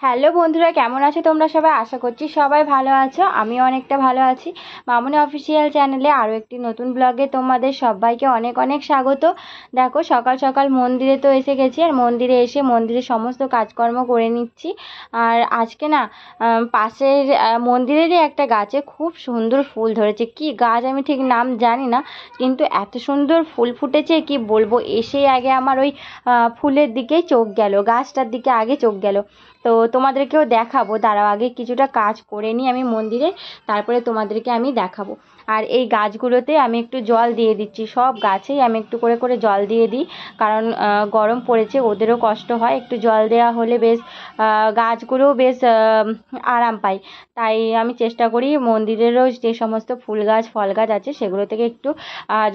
Hello বন্ধুরা, কেমন আছো তোমরা সবাই? আশা করছি সবাই ভালো আছো। আমিও অনেকটা ভালো আছি। মামুনি অফিসিয়াল চ্যানেলে আরও একটি নতুন ব্লগে তোমাদের সবাইকে অনেক অনেক স্বাগত। দেখো, সকাল সকাল মন্দিরে তো এসে গেছি, আর মন্দিরে এসে মন্দিরের সমস্ত কাজকর্ম করে নিচ্ছি। আর আজকে না পাশের মন্দিরেরই একটা গাছে খুব সুন্দর ফুল ধরেছে। কি গাছ আমি ঠিক নাম জানি না, কিন্তু এত সুন্দর ফুল ফুটেছে কি বলবো। এসেই আগে আমার ওই ফুলের দিকেই চোখ গেল, গাছটার দিকে আগে চোখ গেল। তো তোমাদেরকেও দেখাবো, দাঁড়াও আগে কিছুটা কাজ করে নিই আমি মন্দিরে, তারপরে তোমাদেরকে আমি দেখাবো। আর এই গাছগুলোতে আমি একটু জল দিয়ে দিচ্ছি, সব গাছেই আমি একটু করে করে জল দিয়ে দিই, কারণ গরম পড়েছে, ওদেরও কষ্ট হয়। একটু জল দেওয়া হলে বেশ গাছগুলোও বেশ আরাম পায়। তাই আমি চেষ্টা করি মন্দিরেরও যে সমস্ত ফুল গাছ ফল গাছ আছে সেগুলো থেকে একটু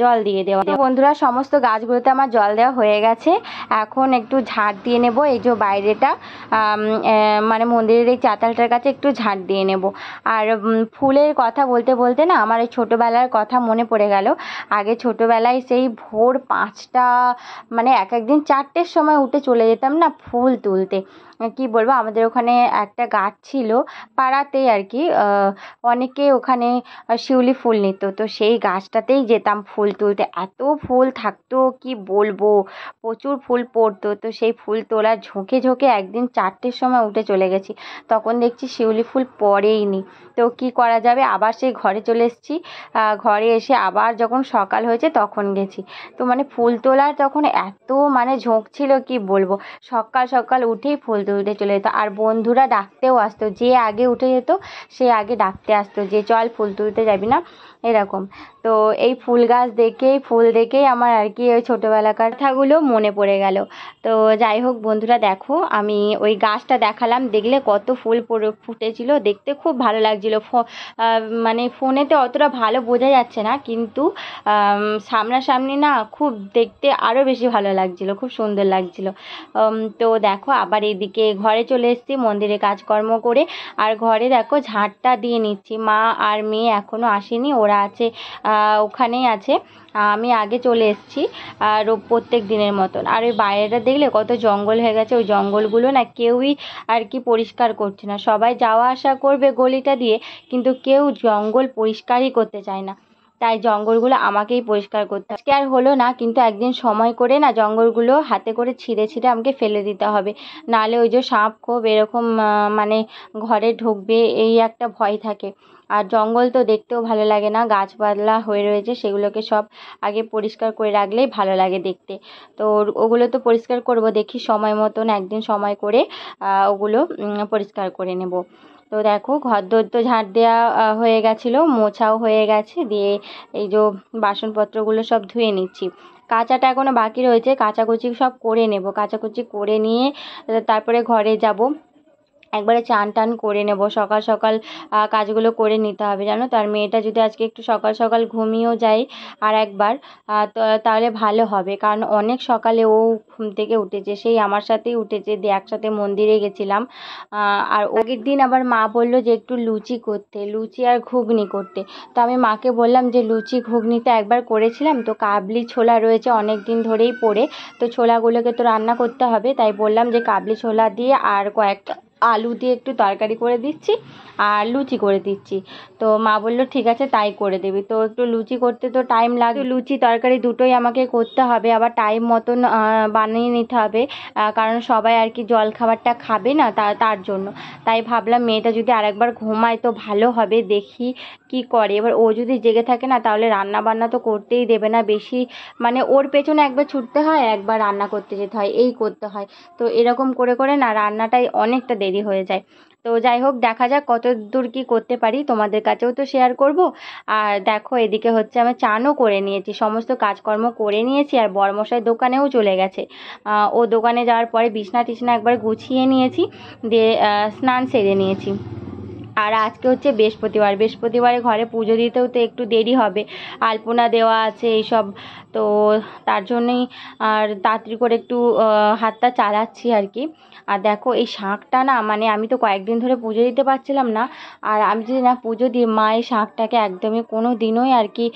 জল দিয়ে দেওয়া। বন্ধুরা, সমস্ত গাছগুলোতে আমার জল দেওয়া হয়ে গেছে। এখন একটু ঝাড় দিয়ে নেব, এই যে বাইরেটা মানে মন্দিরের এই চাতালটার কাছে একটু ঝাঁট দিয়ে নেব। আর ফুলের কথা বলতে বলতে না আমার এই ছোটোবেলার কথা মনে পড়ে গেল। আগে ছোটোবেলায় সেই ভোর 5টা, মানে এক একদিন 4টের সময় উঠে চলে যেতাম না ফুল তুলতে। কি বলবো, আমাদের ওখানে একটা গাছ ছিল পাড়াতেই আর কি, অনেকে ওখানে শিউলি ফুল নিত, তো সেই গাছটাতেই যেতাম ফুল তুলতে। এত ফুল থাকতো কি বলবো, প্রচুর ফুল পড়তো। তো সেই ফুল তোলার ঝোঁকে ঝোঁকে একদিন 4টের সময় উঠে চলে গেছি, তখন দেখছি শিউলি ফুল পড়েইনি। তো কি করা যাবে, আবার সেই ঘরে চলে এসেছি। ঘরে এসে আবার যখন সকাল হয়েছে তখন গেছি। তো মানে ফুল তোলার তখন এত মানে ঝোঁক ছিল কি বলবো, সকাল সকাল উঠেই ফুল তুলতে চলে যেত। আর বন্ধুরা ডাকতেও আসতো, যে আগে উঠে যেত সে আগে ডাকতে আসতো যে চল ফুল তুলতে যাবি না, এরকম। তো এই ফুল গাছ দেখেই ফুল দেখেই আমার আর কি ওই ছোটোবেলাকার কথাগুলো মনে পড়ে গেল। তো যাই হোক বন্ধুরা, দেখো আমি ওই গাছটা দেখালাম, দেখলে কত ফুল ফুটেছিল, দেখতে খুব ভালো লাগছিল। মানে ফোনেতে অতটা ভালো বোঝা যাচ্ছে না, কিন্তু সামনাসামনি না খুব দেখতে আরও বেশি ভালো লাগছিল, খুব সুন্দর লাগছিল। তো দেখো আবার এইদিকে ঘরে চলে এসেছি মন্দিরে কাজকর্ম করে। আর ঘরে দেখো ঝাঁটটা দিয়ে নিচ্ছি। মা আর মেয়ে এখনও আসেনি, ওরা আছে ওখানেই আছে। আমি আগে চলে এসেছি আর প্রত্যেক দিনের মতন। আর ওই বাইরেটা দেখলে কত জঙ্গল হয়ে গেছে, ওই জঙ্গলগুলো না কেউই আর কি পরিষ্কার করছে না। সবাই যাওয়া আসা করবে গলিটা দিয়ে, কিন্তু কেউ জঙ্গল পরিষ্কারই করতে চায় না। তাই জঙ্গলগুলো আমাকেই পরিষ্কার করতে হবে। আজকে আর হলো না, কিন্তু একদিন সময় করে না জঙ্গলগুলো হাতে করে ছিঁড়ে ছিঁড়ে আমাকে ফেলে দিতে হবে। নাহলে ওই যে সাপ খোপ এরকম মানে ঘরে ঢুকবে, এই একটা ভয় থাকে। আর জঙ্গল তো দেখতেও ভালো লাগে না, গাছপালা হয়ে রয়েছে, সেগুলোকে সব আগে পরিষ্কার করে রাখলেই ভালো লাগে দেখতে। তো ওগুলো তো পরিষ্কার করব, দেখি সময় মতন একদিন সময় করে ওগুলো পরিষ্কার করে নেব। তো দেখো ঘরদোর তো ঝাঁট দেওয়া হয়ে গেছিলো, মোছাও হয়ে গেছে, দিয়ে এই যে বাসনপত্রগুলো সব ধুয়ে নিচ্ছি। কাচাটা এখনও বাকি রয়েছে, কাচাকুচি সব করে নেব। কাচাকুচি করে নিয়ে তারপরে ঘরে যাব, একবারে চান টান করে নেব। সকাল সকাল কাজগুলো করে নিতে হবে, জানো তো। আর মেয়েটা যদি আজকে একটু সকাল সকাল ঘুমিয়েও যায় আর একবার, তো তাহলে ভালো হবে, কারণ অনেক সকালে ও ঘুম থেকে উঠেছে, সেই আমার সাথেই উঠেছে, দিয়ে একসাথে মন্দিরে গেছিলাম। আর আগের দিন আবার মা বললো যে একটু লুচি করতে, লুচি আর ঘুগনি করতে। তো আমি মাকে বললাম যে লুচি ঘুগনি তো একবার করেছিলাম, তো কাবলি ছোলা রয়েছে অনেক দিন ধরেই পড়ে, তো ছোলাগুলোকে তো রান্না করতে হবে, তাই বললাম যে কাবলি ছোলা দিয়ে আর কয়েকটা আলু দিয়ে একটু তরকারি করে দিচ্ছি আর লুচি করে দিচ্ছি। তো মা বললো ঠিক আছে তাই করে দেবে। তো একটু লুচি করতে তো টাইম লাগে, লুচি তরকারি দুটোই আমাকে করতে হবে, আবার টাইম মতন বানিয়ে নিতে হবে, কারণ সবাই আর কি জল খাবারটা খাবে না, তার জন্য। তাই ভাবলাম মেয়েটা যদি আরেকবার ঘুমায় তো ভালো হবে, দেখি কি করে। এবার ও যদি জেগে থাকে না তাহলে রান্না বান্না তো করতেই দেবে না বেশি, মানে ওর পেছনে একবার ছুটতে হয়, একবার রান্না করতে যেতে হয়, এই করতে হয়। তো এরকম করে করে না রান্নাটাই অনেকটা দেরি হয়ে যায়। তো যাই হোক, দেখা যাক কত দূর কী করতে পারি, তোমাদের কাছেও তো শেয়ার করব। আর দেখো এদিকে হচ্ছে আমি চানও করে নিয়েছি, সমস্ত কাজকর্ম করে নিয়েছি, আর বরমশাই দোকানেও চলে গেছে। ও দোকানে যাওয়ার পরে বিছনা টিছনা একবার গুছিয়ে নিয়েছি, দিয়ে স্নান সেরে নিয়েছি। আর আজকে হচ্ছে বৃহস্পতিবার, বৃহস্পতিবারে ঘরে পুজো দিতেও তো একটু দেরি হবে, আলপনা দেওয়া আছে এইসব, তো তার জন্যই আর তাড়াতাড়ি করে একটু হাতটা চালাচ্ছি আর কি। আর দেখো এই শাঁখটা না, মানে আমি তো কয়েকদিন ধরে পুজো দিতে পারছিলাম না, আর আমি যদি না পুজো দিই মা এই শাঁখটাকে একদমই কোনো দিনই আর কি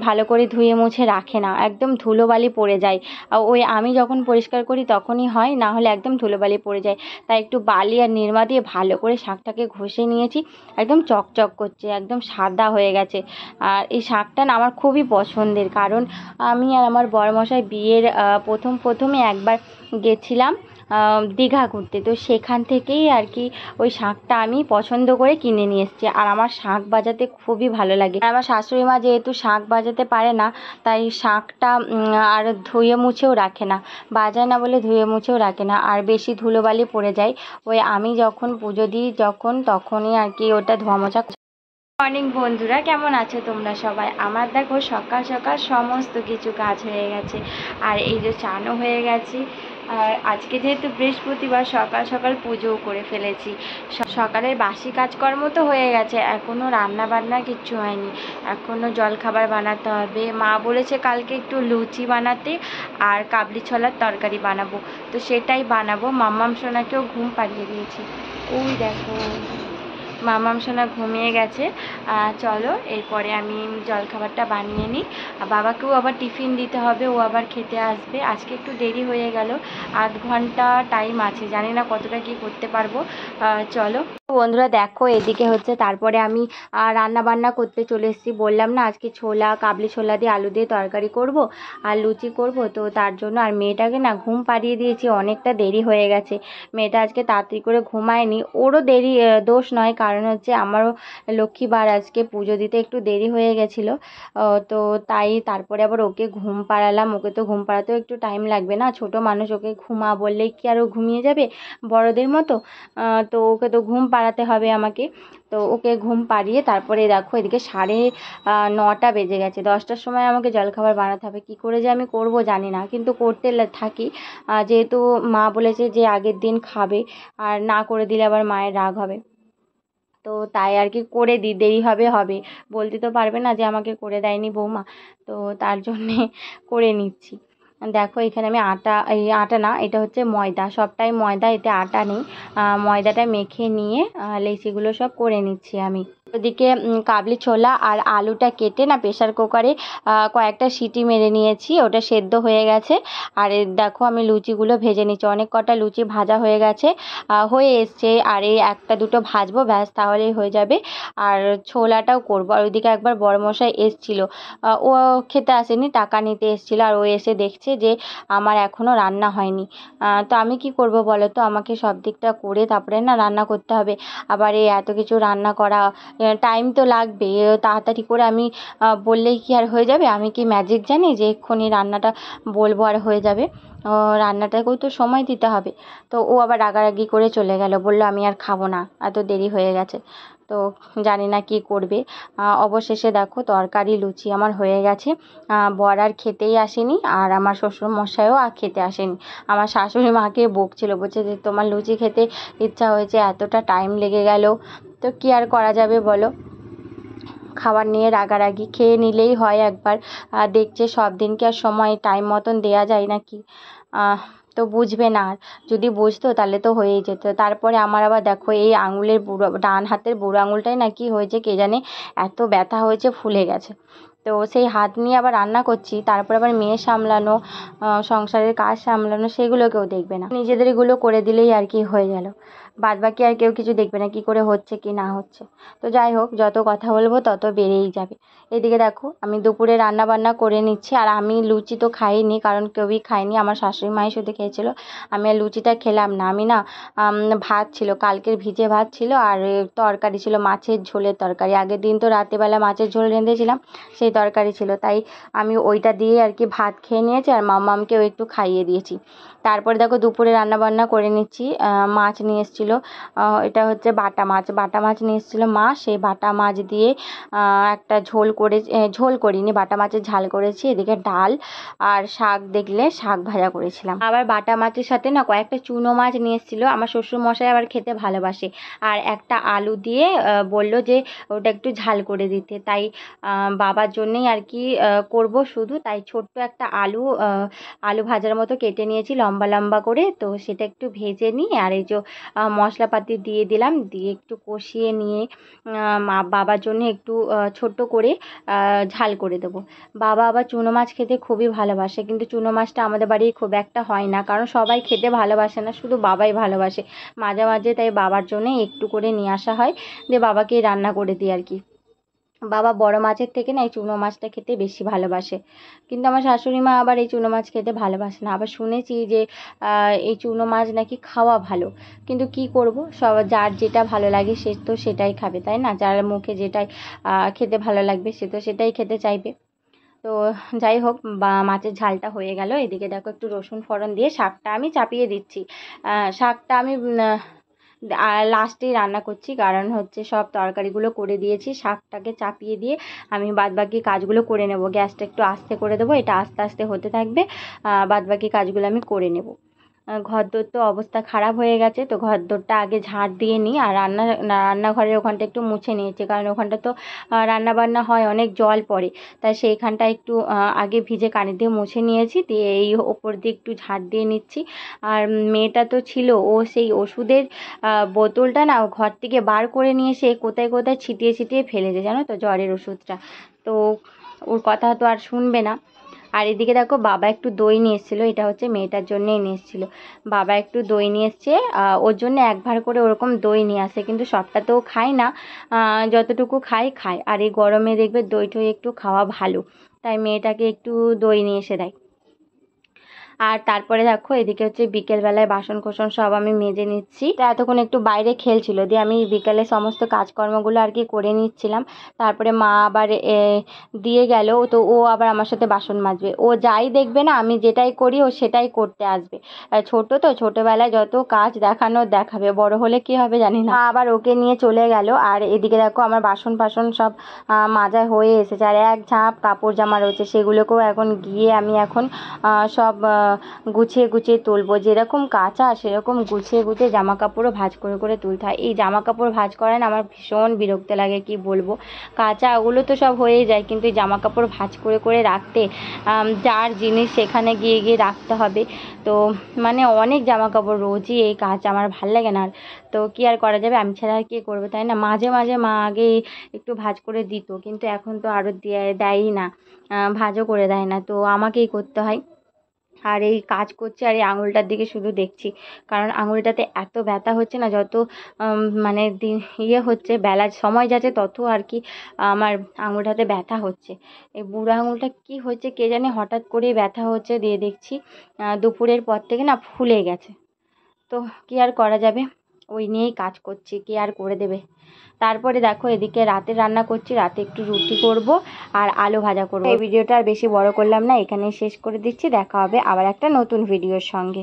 ভালো করে ধুয়ে মুছে রাখে না, একদম ধুলোবালি পড়ে যায়। ওই আমি যখন পরিষ্কার করি তখনই হয়, না হলে একদম ধুলোবালি পড়ে যায়। তাই একটু বালি আর নিরমা দিয়ে ভালো করে শাঁখটাকে ঘষে নিয়েছি, একদম চকচক করছে, একদম সাদা হয়ে গেছে। আর এই শাঁখটা না আমার খুবই পছন্দের, কারণ আমি আর আমার বরমশাই বিয়ের প্রথমে একবার গেছিলাম দীঘা ঘুরতে, তো সেখান থেকেই আর কি ওই শাঁখটা আমি পছন্দ করে কিনে নিয়ে এসেছি। আর আমার শাঁখ বাজাতে খুবই ভালো লাগে। আর আমার শাশুড়ি মা যেহেতু শাঁখ বাজাতে পারে না, তাই শাঁখটা আর ধুয়ে মুছেও রাখে না, বাজায় না বলে ধুয়ে মুছেও রাখে না, আর বেশি ধুলোবালি পড়ে যায়। ওই আমি যখন পুজো দিই তখনই আর কি ওটা ধোয়া মোছা। মর্নিং বন্ধুরা, কেমন আছো তোমরা সবাই? আমার দেখো সকাল সকাল সমস্ত কিছু কাজ হয়ে গেছে, আর এই যে চানও হয়ে গেছে। আর আজকে যেহেতু বৃহস্পতিবার, সকাল সকাল পুজোও করে ফেলেছি। সকালের বাসি কাজকর্ম তো হয়ে গেছে, এখনও রান্না বান্না কিচ্ছু হয়নি, এখনও জলখাবার বানাতে হবে। মা বলেছে কালকে একটু লুচি বানাতে আর কাবলি ছোলার তরকারি বানাবো, তো সেটাই বানাবো। মাম্মাম সোনাকেও ঘুম পাড়িয়ে দিয়েছি, ওই দেখো মামাম সোনা ঘুমিয়ে গেছে। চলো এরপরে আমি জলখাবারটা বানিয়ে নিই, বাবাকেও আবার টিফিন দিতে হবে, ও আবার খেতে আসবে। আজকে একটু দেরি হয়ে গেল, 8 ঘন্টা টাইম আছে, জানি না কতটা কি করতে পারবো। চলো বন্ধুরা, দেখো এদিকে হচ্ছে তারপরে আমি রান্না বান্না করতে চলে এসেছি। বললাম না আজকে ছোলা, কাবলি ছোলা দিয়ে আলু দিয়ে তরকারি করব আর লুচি করব, তো তার জন্য আর মেয়েটাকে না ঘুম পাড়িয়ে দিয়েছি, অনেকটা দেরি হয়ে গেছে। মেয়েটা আজকে তাড়াতাড়ি করে ঘুমায়নি, ওরও দেরি দোষ নয়, কারণ হচ্ছে আমারও লক্ষ্মীবার আজকে পুজো দিতে একটু দেরি হয়ে গেছিলো, তো তাই তারপরে আবার ওকে ঘুম পাড়ালাম। ওকে তো ঘুম পাড়াতেও একটু টাইম লাগবে না, ছোট মানুষ, ওকে ঘুমা বললেই কি আর ও ঘুমিয়ে যাবে বড়দের মতো? তো ওকে তো ঘুম পাড়াতে হবে আমাকে। তো ওকে ঘুম পাড়িয়ে তারপরে দেখো এদিকে 9:30 বেজে গেছে, 10টার সময় আমাকে জলখাবার বানাতে হবে। কী করে যে আমি করব জানি না, কিন্তু করতে থাকি, যেহেতু মা বলেছে যে আগের দিন খাবে, আর না করে দিলে আবার মায়ের রাগ হবে, তো তাই আর কি করে দিই, দেরি হবে, বলতে তো পারবে না যে আমাকে করে দেয়নি বৌমা, তো তার জন্যে করে নিচ্ছি। দেখো এখানে আমি আটা না, এটা হচ্ছে ময়দা, সবটাই ময়দা, এতে আটা নেই। ময়দাটা মেখে নিয়ে লেচিগুলো সব করে নিচ্ছি আমি। ওদিকে কাবলি ছোলা আর আলুটা কেটে না প্রেসার কুকারে কয়েকটা সিটি মেরে নিয়েছি, ওটা সেদ্ধ হয়ে গেছে। আর দেখো আমি লুচিগুলো ভেজে নিচ্ছি, অনেক কটা লুচি ভাজা হয়ে গেছে, হয়ে এসছে, আর এই একটা দুটো ভাজবো, ব্যাস তাহলেই হয়ে যাবে। আর ছোলাটাও করবো। আর ওইদিকে একবার বড়মশাই এসছিল, ও খেতে আসেনি, টাকা নিতে এসছিল, আর ও এসে দেখছে যে আমার এখনও রান্না হয়নি। তো আমি কি করব বলো তো, আমাকে সব দিকটা করে তারপরে না রান্না করতে হবে। আবার এই এত কিছু রান্না করা, টাইম তো লাগবে, তাড়াতাড়ি করে আমি বললেই কি আর হয়ে যাবে? আমি কি ম্যাজিক জানি যে এক্ষুনি রান্নাটা বলবো আর হয়ে যাবে? রান্নাটাকেও তো সময় দিতে হবে। তো ও আবার রাগারাগি করে চলে গেল, বলল আমি আর খাবো না, এত দেরি হয়ে গেছে। তো জানি না কি করবে। অবশেষে দেখো তরকারি লুচি আমার হয়ে গেছে। বর আর খেতেই আসেনি, আর আমার শ্বশুরমশাইও আর খেতে আসেনি। আমার শাশুড়ি মাকে বকছিল, বলছে যে তোমার লুচি খেতে ইচ্ছা হয়েছে, এতটা টাইম লেগে গেল, তো কি আর করা যাবে বলো? খাবার নিয়ে রাগারাগি, খেয়ে নিলেই হয় একবার, দেখছে সব দিন কি আর সময় টাইম মতন দেওয়া যায় নাকি? তো বুঝবে না, আর যদি বুঝতো তাহলে তো হয়েই যেত। তারপরে আমার আবার দেখো এই আঙুলের বুড়ো, ডান হাতের বুড়ো আঙুলটাই না কি হয়েছে কে জানে, এত ব্যথা হয়েছে, ফুলে গেছে। তো সেই হাত নিয়ে আবার রান্না করছি, তারপর আবার মেয়ে সামলানো, সংসারের কাজ সামলানো, সেগুলো কেউ দেখবে না, নিজেদেরগুলো করে দিলেই আর কি হয়ে গেল, বাদবাকি আর কেউ কিছু দেখবে না কি করে হচ্ছে কি না হচ্ছে। তো যাই হোক, যত কথা বলবো তত বেড়েই যাবে। এদিকে দেখো আমি দুপুরে রান্না বান্না করে নিচ্ছি, আর আমি লুচি তো খাইনি, কারণ কেউই খায়নি, আমার শাশুড়ি মাই শুধু খেয়েছিল, আমি আর লুচিটা খেলাম না। আমি না ভাত ছিল, কালকের ভিজে ভাত ছিল, আর তরকারি ছিল, মাছের ঝোলের তরকারি, আগের দিন তো রাতেবেলা মাছের ঝোল রেঁধেছিলাম, সেই তরকারি ছিল, তাই আমি ওইটা দিয়ে আর কি ভাত খেয়ে নিয়েছি, আর মাম্মামকেও একটু খাইয়ে দিয়েছি। তারপরে দেখো দুপুরে রান্না বান্না করে নিচ্ছি, মাছ নিয়ে এসেছিলো এসেছিলো, এটা হচ্ছে বাটা মাছ নিয়ে এসেছিলো মা। সেই বাটা মাছ দিয়ে একটা ঝোল করিনি, বাটা মাছের ঝাল করেছি। এদিকে ডাল আর শাক, দেখলে শাক ভাজা করেছিলাম। আবার বাটা মাছের সাথে না কয়েকটা চুনো মাছ নিয়ে এসেছিলো, আমার শ্বশুরমশাই আবার খেতে ভালোবাসে। আর একটা আলু দিয়ে বললো যে ওটা একটু ঝাল করে দিতে, তাই বাবার জন্যেই আর কি করব শুধু। তাই ছোট্ট একটা আলু ভাজার মতো কেটে নিয়েছি লম্বা লম্বা করে। তো সেটা একটু ভেজে নিয়ে আর এই যে মশলাপাতি দিয়ে দিলাম, দিয়ে একটু কষিয়ে নিয়ে বাবার জন্য একটু ছোট্ট করে ঝাল করে দেবো। বাবা আবার চুনো মাছ খেতে খুবই ভালোবাসে, কিন্তু চুনো মাছটা আমাদের বাড়ি খুব একটা হয় না, কারণ সবাই খেতে ভালোবাসে না, শুধু বাবাই ভালোবাসে। মাঝে মাঝে তাই বাবার জন্য একটু করে নিয়ে আসা হয়, দিয়ে বাবাকে রান্না করে দিই আর কি। বাবা বড় মাছের থেকে না এই চুনো মাছটা খেতে বেশি ভালোবাসে, কিন্তু আমার শাশুড়ি মা আবার এই চুনো মাছ খেতে ভালোবাসে না। আবার শুনেছি যে এই চুনো মাছ নাকি খাওয়া ভালো, কিন্তু কি করব, যার যেটা ভালো লাগে সে তো সেটাই খাবে, তাই না? যার মুখে যেটাই খেতে ভালো লাগবে সে তো সেটাই খেতে চাইবে। তো যাই হোক, মাছের ঝালটা হয়ে গেল। এদিকে দেখো একটু রসুন ফোড়ন দিয়ে শাকটা আমি চাপিয়ে দিচ্ছি। শাকটা আমি আর লাস্টেই রান্না করছি, কারণ হচ্ছে সব তরকারিগুলো করে দিয়েছি, শাকটাকে চাপিয়ে দিয়ে আমি বাদবাকি কাজগুলো করে নেব। গ্যাসটা একটু আস্তে করে দেবো, এটা আস্তে আস্তে হতে থাকবে, বাদবাকি কাজগুলো আমি করে নেব। ঘরদোর তো অবস্থা খারাপ হয়ে গেছে, তো ঘরদোরটা আগে ঝাড় দিয়ে নিই, আর রান্নাঘরের ওখানটা একটু মুছে নিয়েছি, কারণ ওখানটা তো রান্না বান্না হয়, অনেক জল পড়ে, তাই সেইখানটা একটু আগে ভিজে কানি দিয়ে মুছে নিয়েছি, দিয়ে এই ওপর দিয়ে একটু ঝাড় দিয়ে নিচ্ছি। আর মেয়েটা তো ছিল, ও সেই ওষুধের বোতলটা না ঘর থেকে বার করে নিয়ে এসে কোথায় কোথায় ছিটিয়ে ছিটিয়ে ফেলেছে, জানো তো, জ্বরের ওষুধটা। তো ওর কথা তো আর শুনবে না। আর এদিকে দেখো বাবা একটু দই নিয়ে এসেছিলো, এটা হচ্ছে মেয়েটার জন্যই নিয়ে এসেছিলো। বাবা একটু দই নিয়ে এসছে, ওর জন্য এক ভাঁড় করে ওরকম দই নিয়ে আসে, কিন্তু সবটা তো খায় না, যতটুকু খায়। আর এই গরমে দেখবে দই টই একটু খাওয়া ভালো, তাই মেয়েটাকে একটু দই নিয়ে এসে দেয়। আর তারপরে দেখো এদিকে হচ্ছে বিকেলবেলায় বাসন কোসন সব আমি মেজে নিচ্ছি। তো এতক্ষণ একটু বাইরে খেলছিল, দিয়ে আমি বিকেলে সমস্ত কাজকর্মগুলো আর কি করে নিচ্ছিলাম। তারপরে মা আবার দিয়ে গেল, তো ও আবার আমার সাথে বাসন মাজবে। ও যাই দেখবে না আমি যেটাই করি ও সেটাই করতে আসবে। ছোট তো, ছোটবেলায় যত কাজ দেখাবে, বড় হলে কি হবে জানি না। আবার ওকে নিয়ে চলে গেল। আর এদিকে দেখো আমার বাসন সব মাজা হয়ে এসেছে, আর এক ঝাঁপ কাপড় জামা রয়েছে, সেগুলোকেও এখন গিয়ে আমি এখন সব গুছিয়ে গুছিয়ে তুলবো। যেরকম কাচা সেরকম গুছিয়ে গুছিয়ে জামা কাপড়ও ভাঁজ করে করে তুলতে হয়। এই জামা কাপড় ভাঁজ করেন আমার ভীষণ বিরক্ত লাগে, কি বলবো। কাচা ওগুলো তো সব হয়ে যায়, কিন্তু এই জামা কাপড় ভাঁজ করে করে রাখতে, যার জিনিস সেখানে গিয়ে গিয়ে রাখতে হবে, তো মানে অনেক জামা কাপড়, রোজই এই কাজ, আমার ভাল লাগে না। আর তো কি আর করা যাবে, আমি ছাড়া আর কে করবে, তাই না? মাঝে মাঝে মা আগে একটু ভাঁজ করে দিত, কিন্তু এখন তো আরও দেয়ই না, ভাঁজও করে দেয় না, তো আমাকেই করতে হয়। আর এই কাজ করছি আর এই আঙুলটার দিকে শুধু দেখছি, কারণ আঙুলটাতে এত ব্যথা হচ্ছে না, যত মানে হচ্ছে, বেলার সময় যাচ্ছে তত আর কি আমার আঙুলটাতে ব্যথা হচ্ছে। এই বুড়ো আঙুলটা কি হচ্ছে কে জানে, হঠাৎ করেই ব্যথা হচ্ছে, দিয়ে দেখছি দুপুরের পর থেকে না ফুলে গেছে। তো কি আর করা যাবে, ওই নিয়েই কাজ করছি, কে আর করে দেবে। তারপরে দেখো এদিকে রাতে রান্না করছি, রাতে একটু রুটি করব আর আলু ভাজা করব। এই ভিডিওটা আর বেশি বড় করলাম না, এখানেই শেষ করে দিচ্ছি। দেখা হবে আবার একটা নতুন ভিডিওর সঙ্গে।